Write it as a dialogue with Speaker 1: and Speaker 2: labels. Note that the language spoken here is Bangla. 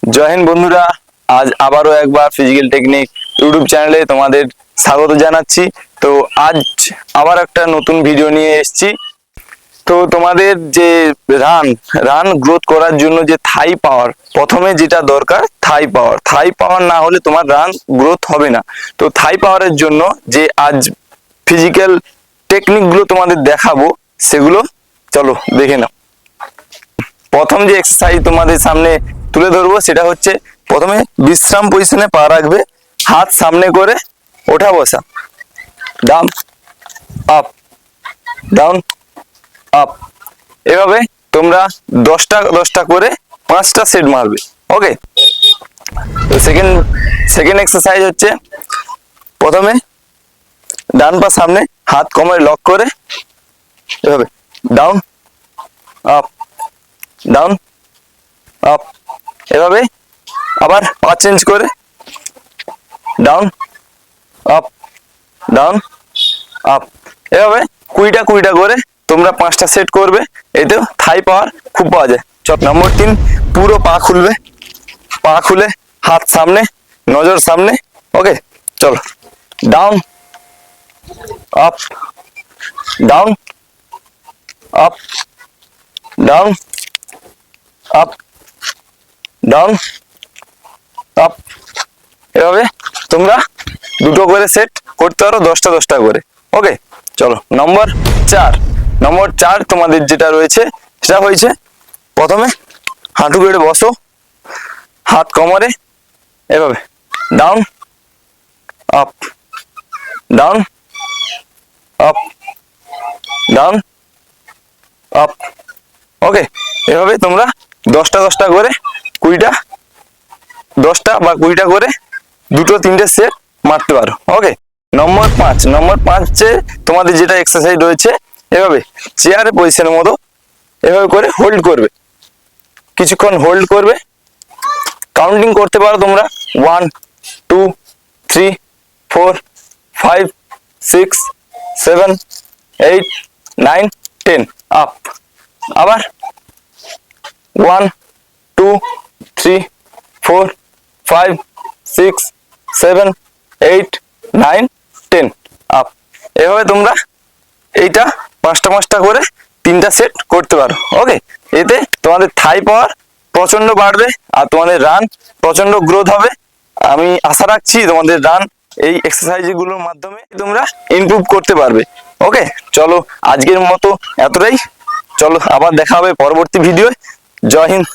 Speaker 1: জয় হিন্দ বন্ধুরা, আজ আবারও একবার ফিজিক্যাল টেকনিক ইউটিউব চ্যানেলে তোমাদের স্বাগত জানাচ্ছি। তো আজ আবার একটা নতুন ভিডিও নিয়ে এসেছি। তো তোমাদের যে রান গ্রোথ করার জন্য যে থাই পাওয়ার, প্রথমে যেটা দরকার থাই পাওয়ার না হলে তোমার রান গ্রোথ হবে না। তো থাই পাওয়ারের জন্য যে আজ ফিজিক্যাল টেকনিকগুলো তোমাদের দেখাবো, সেগুলো চলো দেখে নাও। প্রথম যে এক্সারসাইজ তোমাদের সামনে তুলে ধরবো সেটা হচ্ছে, প্রথমে বিশ্রাম পজিশনে পা রাখবে, হাত সামনে করে ওঠা বসা, ডাউন আপ ডাউন আপ। এভাবে তোমরা 10টা করে 5টা সেট মারবে। ওকে, তো সেকেন্ড এক্সারসাইজ হচ্ছে, প্রথমে ডান পা সামনে, হাত কোমরে লক করে এভাবে ডাউন আপ ডাউন আপ। এভাবে আবার পা চেঞ্জ করে ডাউন আপ ডাউন আপ। এভাবে 20টা করে তোমরা 5টা সেট করবে। এতেও থাই পাওয়ার খুব পাওয়া যায়। নম্বর 3, পুরো পা খুলবে, পা খুলে হাত সামনে, নজর সামনে। ওকে, চলো down up down up down up down up. এভাবে তোমরা 2টো করে সেট করতে পারো, 10টা করে। ওকে, চলো নম্বর 4 তোমাদের যেটা রয়েছে সেটা হয়েছে, প্রথমে হাঁটু গেড়ে বসো, হাত কোমরে এভাবে down up down up down up. Okay, এভাবে তোমরা 10টা করে 10টা করে 2-3টে সেট মারতে পারো। ওকে, নম্বর 5 তোমাদের যেটা এক্সারসাইজ রয়েছে, এভাবে চেয়ারে পজিশনের মতো এভাবে করে হোল্ড করবে, কিছুক্ষণ হোল্ড করবে। কাউন্টিং করতে পারো তোমরা, 1 2 3 4 5 6 7 8 9 10 আপ। আবার 1 2 3 4 5 6 7 8 9 10 আপ। এভাবে তোমরা এইটা 5টা করে 3টা সেট করতে পারো। ওকে, এতে তোমাদের থাই পাওয়ার প্রচন্ড বাড়বে আর তোমাদের রান প্রচন্ড গ্রোথ হবে। আমি আশা রাখছি তোমাদের রান এই এক্সারসাইজগুলোর মাধ্যমে তোমরা ইমপ্রুভ করতে পারবে। ওকে, চলো আজকের মতো এতটাই। চলো আবার দেখা হবে পরবর্তী ভিডিও। জয় হিন্দ।